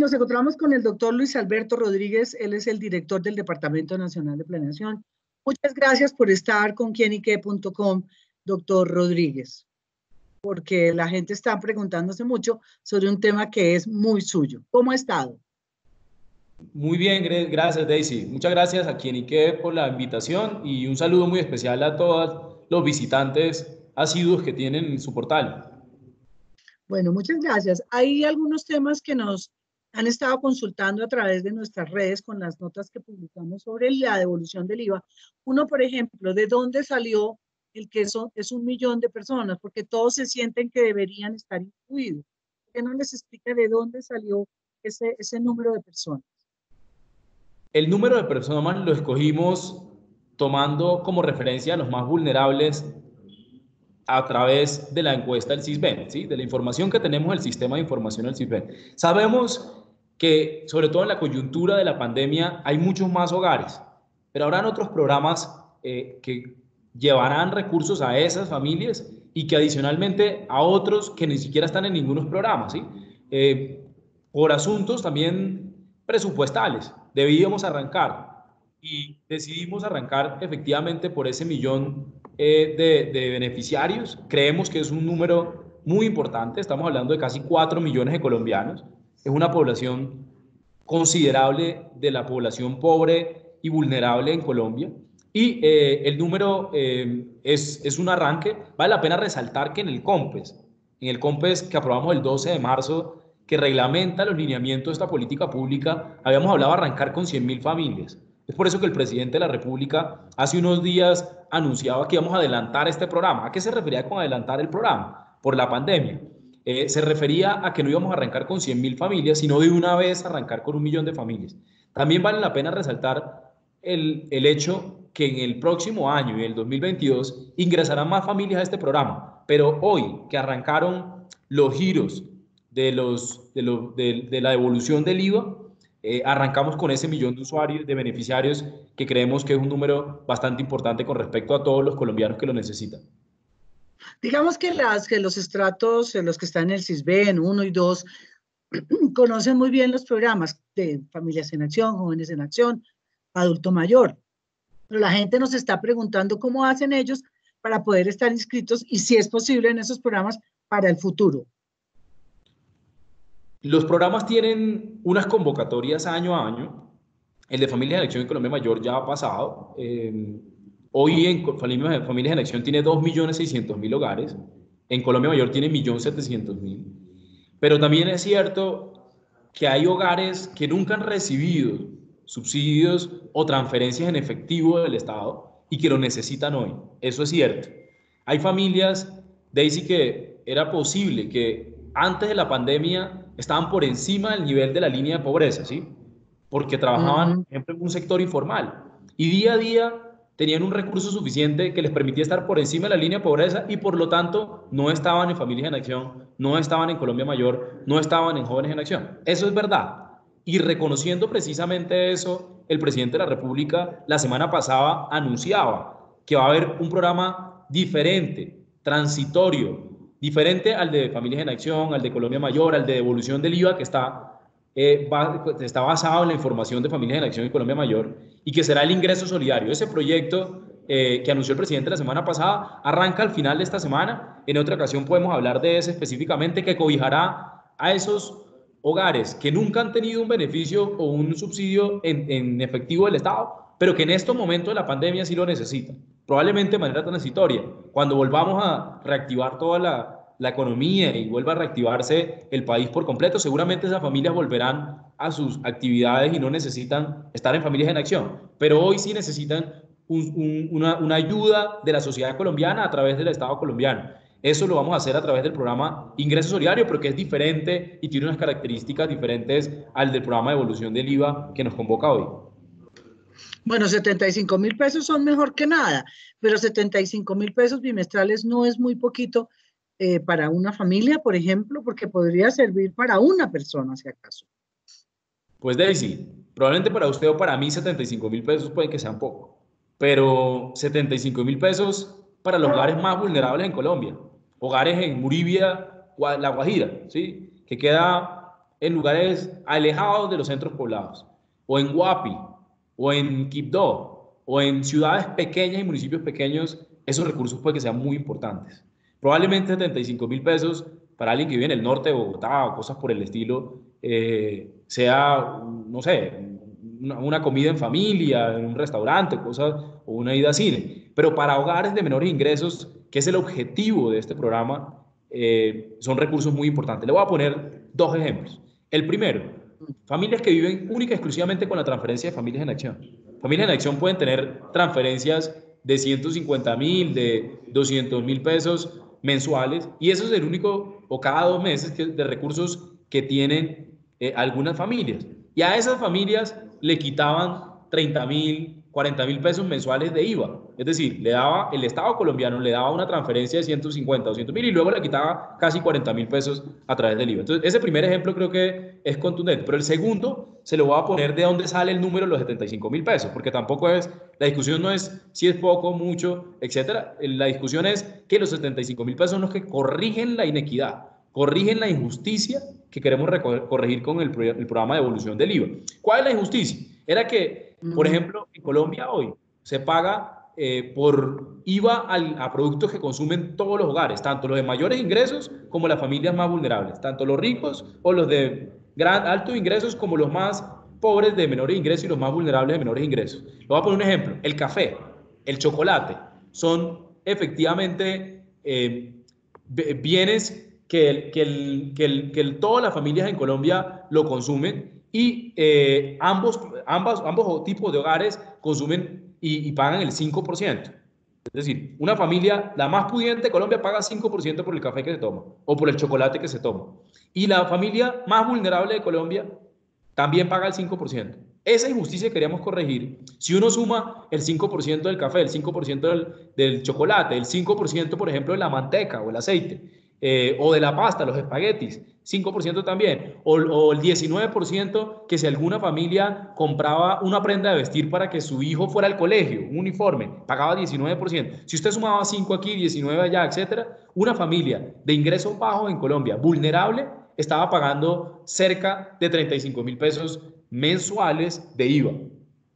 nos encontramos con el doctor Luis Alberto Rodríguez. Él es el director del Departamento Nacional de Planeación. Muchas gracias por estar con quienique.com, doctor Rodríguez, porque la gente está preguntándose mucho sobre un tema que es muy suyo. ¿Cómo ha estado? Muy bien, gracias Daisy. Muchas gracias a Quienique por la invitación y un saludo muy especial a todos los visitantes asiduos que tienen en su portal. Bueno, muchas gracias. Hay algunos temas que nos han estado consultando a través de nuestras redes con las notas que publicamos sobre la devolución del IVA. Uno, por ejemplo, ¿de dónde salió el que eso es 1 millón de personas? Porque todos se sienten que deberían estar incluidos. ¿Por qué no les explica de dónde salió ese número de personas? El número de personas lo escogimos tomando como referencia a los más vulnerables a través de la encuesta del CISBEN, ¿sí? De la información que tenemos del sistema de información del CISBEN. Sabemos que, sobre todo en la coyuntura de la pandemia, hay muchos más hogares, pero habrán otros programas que llevarán recursos a esas familias y que adicionalmente a otros que ni siquiera están en ningunos programas, ¿sí? Por asuntos también presupuestales, debíamos arrancar y decidimos arrancar efectivamente por ese millón de beneficiarios. Creemos que es un número muy importante, estamos hablando de casi 4 millones de colombianos, es una población considerable de la población pobre y vulnerable en Colombia. Y el número es un arranque. Vale la pena resaltar que en el COMPES que aprobamos el 12 de marzo, que reglamenta los lineamientos de esta política pública, habíamos hablado de arrancar con 100.000 familias. Es por eso que el presidente de la República hace unos días anunciaba que íbamos a adelantar este programa. ¿A qué se refería con adelantar el programa? Por la pandemia. Se refería a que no íbamos a arrancar con 100.000 familias, sino de una vez arrancar con 1 millón de familias. También vale la pena resaltar el hecho que en el próximo año, en el 2022, ingresarán más familias a este programa. Pero hoy que arrancaron los giros de la devolución del IVA, arrancamos con ese millón de usuarios, de beneficiarios, que creemos que es un número bastante importante con respecto a todos los colombianos que lo necesitan. Digamos que los estratos, los que están en el CISBEN 1 y 2, conocen muy bien los programas de Familias en Acción, Jóvenes en Acción, Adulto Mayor. Pero la gente nos está preguntando cómo hacen ellos para poder estar inscritos y si es posible en esos programas para el futuro. Los programas tienen unas convocatorias año a año. El de Familias en Acción en Colombia Mayor ya ha pasado. Hoy en Familias en Acción tiene 2.600.000 hogares. En Colombia Mayor tiene 1.700.000. Pero también es cierto que hay hogares que nunca han recibido subsidios o transferencias en efectivo del Estado y que lo necesitan hoy. Eso es cierto. Hay familias, Daisy, que era posible que antes de la pandemia estaban por encima del nivel de la línea de pobreza, ¿sí? Porque trabajaban, por ejemplo, en un sector informal y día a día tenían un recurso suficiente que les permitía estar por encima de la línea de pobreza y por lo tanto no estaban en Familias en Acción, no estaban en Colombia Mayor, no estaban en Jóvenes en Acción. Eso es verdad. Y reconociendo precisamente eso, el presidente de la República la semana pasada anunciaba que va a haber un programa diferente, transitorio, diferente al de Familias en Acción, al de Colombia Mayor, al de devolución del IVA, que está basado en la información de Familias en Acción y Colombia Mayor, y que será el ingreso solidario. Ese proyecto que anunció el presidente la semana pasada arranca al final de esta semana. En otra ocasión podemos hablar de ese específicamente, que cobijará a esos hogares que nunca han tenido un beneficio o un subsidio en efectivo del Estado, pero que en estos momentos de la pandemia sí lo necesitan, probablemente de manera transitoria. Cuando volvamos a reactivar toda la economía y vuelva a reactivarse el país por completo, seguramente esas familias volverán a sus actividades y no necesitan estar en Familias en Acción, pero hoy sí necesitan una ayuda de la sociedad colombiana a través del Estado colombiano. Eso lo vamos a hacer a través del programa Ingreso Solidario, pero que es diferente y tiene unas características diferentes al del programa de devolución del IVA que nos convoca hoy. Bueno, 75.000 pesos son mejor que nada, pero 75.000 pesos bimestrales no es muy poquito para una familia, por ejemplo, porque podría servir para una persona, si acaso. Pues Daisy, probablemente para usted o para mí 75.000 pesos puede que sean poco, pero 75.000 pesos para los hogares más vulnerables en Colombia, hogares en Muribia, La Guajira, ¿sí? Que queda en lugares alejados de los centros poblados, o en Guapi, o en Quibdó, o en ciudades pequeñas y municipios pequeños, esos recursos puede que sean muy importantes. Probablemente 75.000 pesos para alguien que vive en el norte de Bogotá o cosas por el estilo, sea, no sé, una comida en familia, en un restaurante, cosas, o una ida a cine. Pero para hogares de menores ingresos, que es el objetivo de este programa, son recursos muy importantes. Le voy a poner dos ejemplos. El primero, familias que viven única y exclusivamente con la transferencia de Familias en Acción. Familias en Acción pueden tener transferencias de 150.000, de 200.000 pesos mensuales, y eso es el único, o cada 2 meses, de recursos que tienen algunas familias. Y a esas familias le quitaban 30.000, 40.000 pesos mensuales de IVA. Es decir, el Estado colombiano le daba una transferencia de 150 o 200.000 y luego le quitaba casi 40.000 pesos a través del IVA. Entonces, ese primer ejemplo creo que es contundente. Pero el segundo se lo voy a poner de dónde sale el número de los 75.000 pesos, porque tampoco es, la discusión no es si es poco, mucho, etcétera. La discusión es que los 75.000 pesos son los que corrigen la inequidad, corrigen la injusticia que queremos corregir con el programa de evolución del IVA. ¿Cuál es la injusticia? Era que, por ejemplo, en Colombia hoy se paga por IVA a productos que consumen todos los hogares, tanto los de mayores ingresos como las familias más vulnerables, tanto los ricos o los de altos ingresos como los más pobres de menores ingresos y los más vulnerables de menores ingresos. Le voy a poner un ejemplo. El café, el chocolate, son efectivamente bienes que todas las familias en Colombia lo consumen y ambos tipos de hogares consumen y pagan el 5%. Es decir, una familia, la más pudiente de Colombia, paga 5% por el café que se toma o por el chocolate que se toma. Y la familia más vulnerable de Colombia también paga el 5%. Esa injusticia queríamos corregir. Si uno suma el 5% del café, el 5% del chocolate, el 5%, por ejemplo, de la manteca o el aceite, o de la pasta, los espaguetis, 5% también, o el 19% que si alguna familia compraba una prenda de vestir para que su hijo fuera al colegio, un uniforme, pagaba 19%. Si usted sumaba 5 aquí, 19 allá, etcétera, una familia de ingresos bajos en Colombia, vulnerable, estaba pagando cerca de 35.000 pesos mensuales de IVA.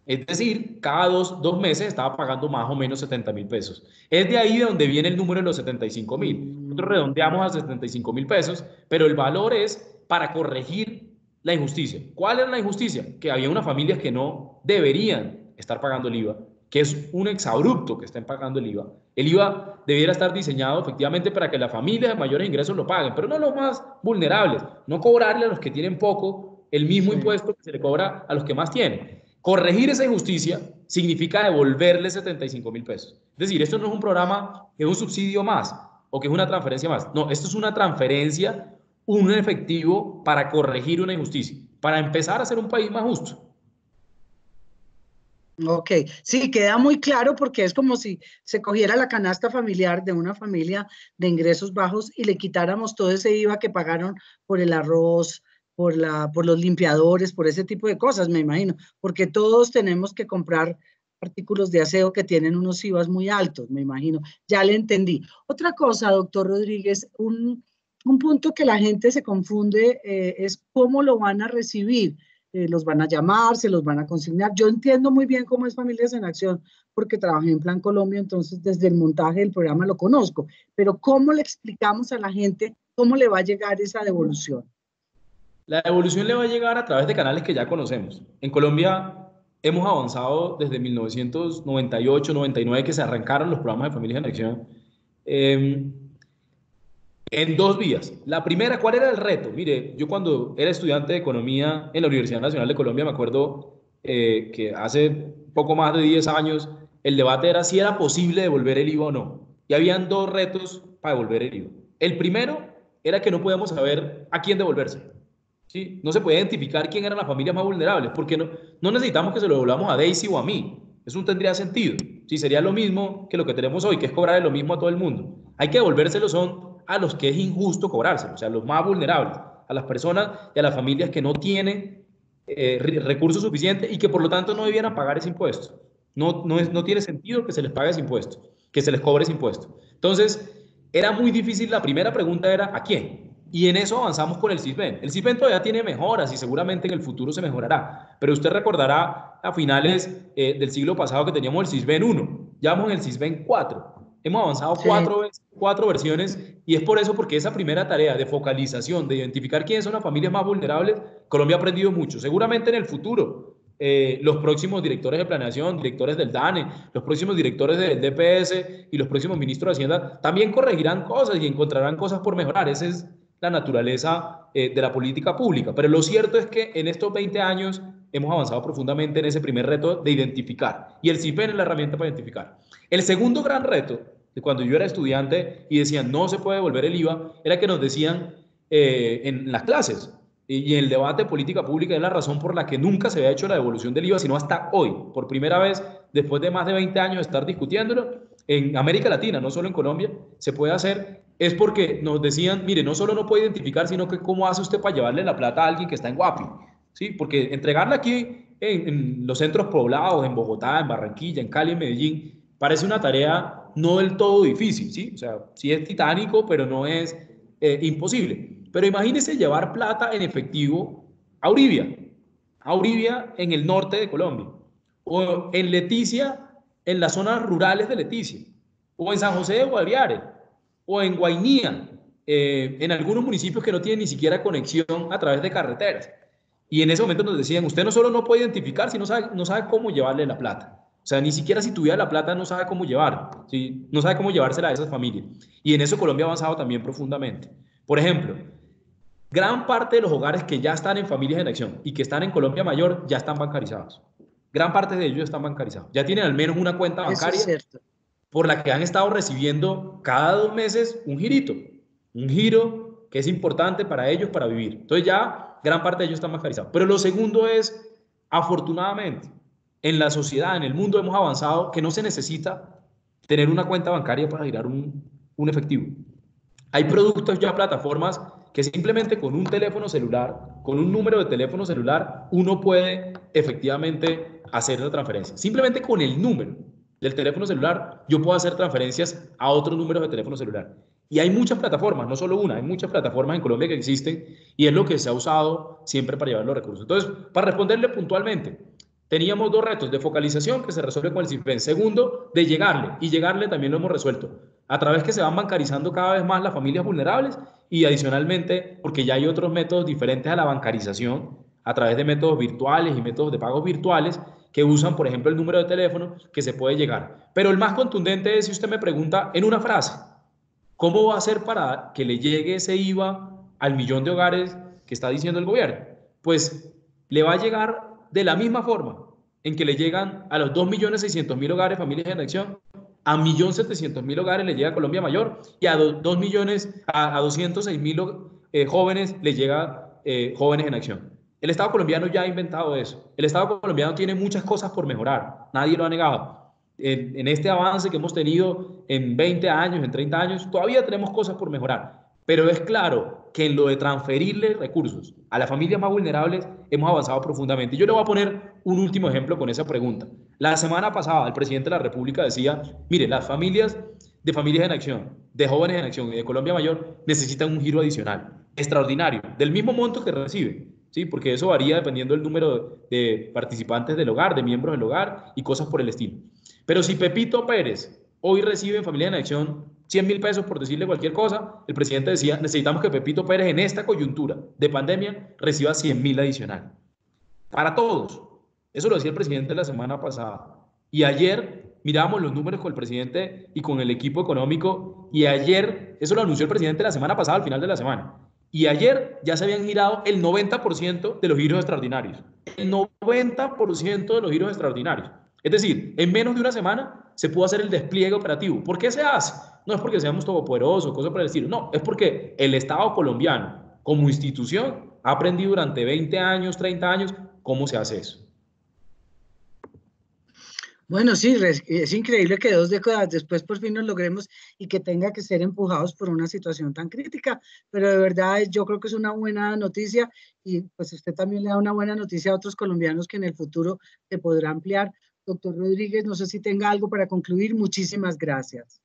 Es decir, cada dos meses estaba pagando más o menos 70.000 pesos. Es de ahí de donde viene el número de los 75.000. Nosotros redondeamos a 75.000 pesos, pero el valor es para corregir la injusticia. ¿Cuál es la injusticia? Que había unas familias que no deberían estar pagando el IVA, que es un exabrupto que estén pagando el IVA. El IVA debiera estar diseñado efectivamente para que las familias de mayores ingresos lo paguen, pero no los más vulnerables, no cobrarle a los que tienen poco el mismo impuesto que se le cobra a los que más tienen. Corregir esa injusticia significa devolverle 75.000 pesos. Es decir, esto no es un programa que es un subsidio más o que es una transferencia más. No, esto es una transferencia, un efectivo para corregir una injusticia, para empezar a ser un país más justo. Ok, sí, queda muy claro porque es como si se cogiera la canasta familiar de una familia de ingresos bajos y le quitáramos todo ese IVA que pagaron por el arroz, por los limpiadores, por ese tipo de cosas, me imagino, porque todos tenemos que comprar artículos de aseo que tienen unos IVAs muy altos, me imagino. Ya le entendí. Otra cosa, doctor Rodríguez, un punto que la gente se confunde es cómo lo van a recibir. Los van a llamar, se los van a consignar. Yo entiendo muy bien cómo es Familias en Acción, porque trabajé en Plan Colombia, entonces desde el montaje del programa lo conozco, pero ¿cómo le explicamos a la gente cómo le va a llegar esa devolución? La devolución le va a llegar a través de canales que ya conocemos. En Colombia hemos avanzado desde 1998, 99, que se arrancaron los programas de Familias en Acción, en dos vías. La primera, ¿cuál era el reto? Mire, yo cuando era estudiante de economía en la Universidad Nacional de Colombia, me acuerdo que hace poco más de 10 años el debate era si era posible devolver el IVA o no. Y habían dos retos para devolver el IVA. El primero era que no podíamos saber a quién devolverse. ¿Sí? No se puede identificar quién eran las familias más vulnerables, porque no necesitamos que se lo devolvamos a Daisy o a mí. Eso no tendría sentido. Sí, sería lo mismo que lo que tenemos hoy, que es cobrarle lo mismo a todo el mundo. Hay que devolvérselo son a los que es injusto cobrárselo, o sea, a los más vulnerables, a las personas y a las familias que no tienen recursos suficientes y que por lo tanto no debieran pagar ese impuesto. No tiene sentido que se les pague ese impuesto, que se les cobre ese impuesto. Entonces, era muy difícil. La primera pregunta era ¿a quién? Y en eso avanzamos con el Sisbén. El Sisbén todavía tiene mejoras y seguramente en el futuro se mejorará. Pero usted recordará a finales del siglo pasado que teníamos el Sisbén 1, ya vamos en el Sisbén 4. Hemos avanzado Sí. cuatro versiones y es por eso, porque esa primera tarea de focalización, de identificar quiénes son las familias más vulnerables, Colombia ha aprendido mucho. Seguramente en el futuro, los próximos directores de planeación, directores del DANE, los próximos directores del DPS y los próximos ministros de Hacienda también corregirán cosas y encontrarán cosas por mejorar. Ese es la naturaleza de la política pública. Pero lo cierto es que en estos 20 años hemos avanzado profundamente en ese primer reto de identificar. Y el CIPEN es la herramienta para identificar. El segundo gran reto de cuando yo era estudiante y decían no se puede devolver el IVA, era que nos decían en las clases y en el debate de política pública es la razón por la que nunca se había hecho la devolución del IVA, sino hasta hoy, por primera vez, después de más de 20 años de estar discutiéndolo, en América Latina, no solo en Colombia, se puede hacer, es porque nos decían, mire, no solo no puede identificar, sino que cómo hace usted para llevarle la plata a alguien que está en Guapi, ¿sí? Porque entregarla aquí en los centros poblados, en Bogotá, en Barranquilla, en Cali, en Medellín, parece una tarea no del todo difícil, ¿sí? O sea, sí es titánico, pero no es imposible. Pero imagínese llevar plata en efectivo a Uribia en el norte de Colombia, o en Leticia, en las zonas rurales de Leticia, o en San José de Guaviare, o en Guainía, en algunos municipios que no tienen ni siquiera conexión a través de carreteras. Y en ese momento nos decían, usted no solo no puede identificar, sino no sabe cómo llevarle la plata. O sea, ni siquiera si tuviera la plata no sabe cómo llevar, ¿sí? No sabe cómo llevársela a esas familias. Y en eso Colombia ha avanzado también profundamente. Por ejemplo, gran parte de los hogares que ya están en Familias en Acción y que están en Colombia Mayor ya están bancarizados. Gran parte de ellos están bancarizados. Ya tienen al menos una cuenta Eso es bancaria cierto. por la que han estado recibiendo cada 2 meses un girito, un giro que es importante para ellos para vivir. Entonces ya gran parte de ellos están bancarizados. Pero lo segundo es, afortunadamente, en la sociedad, en el mundo hemos avanzado que no se necesita tener una cuenta bancaria para girar un efectivo. Hay productos ya, plataformas que simplemente con un teléfono celular, con un número de teléfono celular, uno puede efectivamente hacer la transferencia. Simplemente con el número del teléfono celular, yo puedo hacer transferencias a otros números de teléfono celular. Y hay muchas plataformas, no solo una, hay muchas plataformas en Colombia que existen y es lo que se ha usado siempre para llevar los recursos. Entonces, para responderle puntualmente, teníamos 2 retos de focalización que se resuelve con el CIFEN. Segundo, de llegarle, y llegarle también lo hemos resuelto a través que se van bancarizando cada vez más las familias vulnerables y adicionalmente porque ya hay otros métodos diferentes a la bancarización a través de métodos virtuales y métodos de pagos virtuales que usan, por ejemplo, el número de teléfono que se puede llegar. Pero el más contundente es si usted me pregunta en una frase, ¿cómo va a hacer para que le llegue ese IVA al millón de hogares que está diciendo el gobierno? Pues le va a llegar de la misma forma en que le llegan a los 2.600.000 hogares, familias en acción, a 1.700.000 hogares le llega a Colombia Mayor y a 2 millones, a 206.000 jóvenes le llega jóvenes en acción. El Estado colombiano ya ha inventado eso. El Estado colombiano tiene muchas cosas por mejorar, nadie lo ha negado. En este avance que hemos tenido en 20 años, en 30 años, todavía tenemos cosas por mejorar. Pero es claro que en lo de transferirle recursos a las familias más vulnerables hemos avanzado profundamente. Yo le voy a poner un último ejemplo con esa pregunta. La semana pasada el presidente de la República decía, mire, las familias de Familias en Acción, de Jóvenes en Acción y de Colombia Mayor necesitan un giro adicional, extraordinario, del mismo monto que reciben. ¿Sí? Porque eso varía dependiendo del número de participantes del hogar, de miembros del hogar y cosas por el estilo. Pero si Pepito Pérez hoy recibe en Familia en Acción 100.000 pesos por decirle cualquier cosa, el presidente decía, necesitamos que Pepito Pérez en esta coyuntura de pandemia reciba 100.000 adicional. Para todos. Eso lo decía el presidente la semana pasada. Y ayer miramos los números con el presidente y con el equipo económico y ayer, eso lo anunció el presidente la semana pasada al final de la semana. Y ayer ya se habían girado el 90% de los giros extraordinarios. El 90% de los giros extraordinarios. Es decir, en menos de una semana se pudo hacer el despliegue operativo. ¿Por qué se hace? No es porque seamos todopoderosos, cosas por el estilo. No, es porque el Estado colombiano, como institución, ha aprendido durante 20 años, 30 años, cómo se hace eso. Bueno, sí, es increíble que 2 décadas después por fin nos logremos y que tenga que ser empujados por una situación tan crítica, pero de verdad yo creo que es una buena noticia y pues usted también le da una buena noticia a otros colombianos que en el futuro se podrá ampliar. Doctor Rodríguez, no sé si tenga algo para concluir. Muchísimas gracias.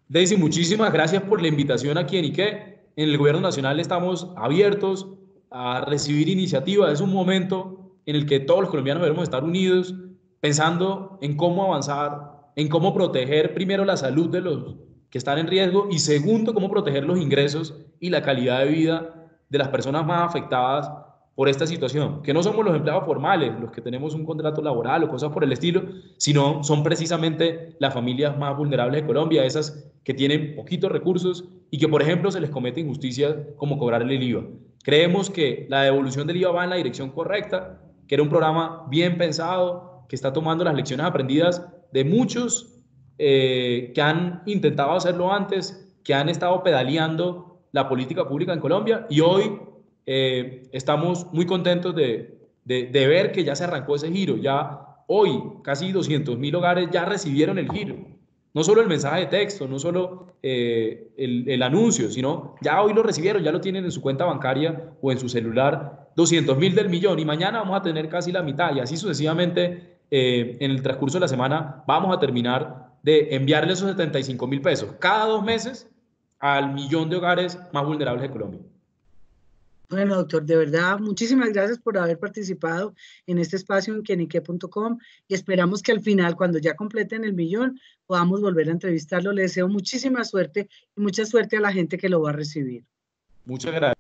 Daisy, muchísimas gracias por la invitación aquí en Ique. En el Gobierno Nacional estamos abiertos a recibir iniciativas. Es un momento en el que todos los colombianos debemos estar unidos, pensando en cómo avanzar, en cómo proteger primero la salud de los que están en riesgo y segundo, cómo proteger los ingresos y la calidad de vida de las personas más afectadas por esta situación, que no somos los empleados formales, los que tenemos un contrato laboral o cosas por el estilo, sino son precisamente las familias más vulnerables de Colombia, esas que tienen poquitos recursos y que, por ejemplo, se les comete injusticia como cobrarle el IVA. Creemos que la devolución del IVA va en la dirección correcta, que era un programa bien pensado, que está tomando las lecciones aprendidas de muchos que han intentado hacerlo antes, que han estado pedaleando la política pública en Colombia y hoy estamos muy contentos de ver que ya se arrancó ese giro. Ya hoy casi 200.000 hogares ya recibieron el giro. No solo el mensaje de texto, no solo el anuncio, sino ya hoy lo recibieron, ya lo tienen en su cuenta bancaria o en su celular, 200.000 del millón y mañana vamos a tener casi la mitad y así sucesivamente en el transcurso de la semana vamos a terminar de enviarle esos 75.000 pesos cada 2 meses al millón de hogares más vulnerables de Colombia. Bueno, doctor, de verdad, muchísimas gracias por haber participado en este espacio en quienique.com y esperamos que al final, cuando ya completen el millón, podamos volver a entrevistarlo. Le deseo muchísima suerte y mucha suerte a la gente que lo va a recibir. Muchas gracias.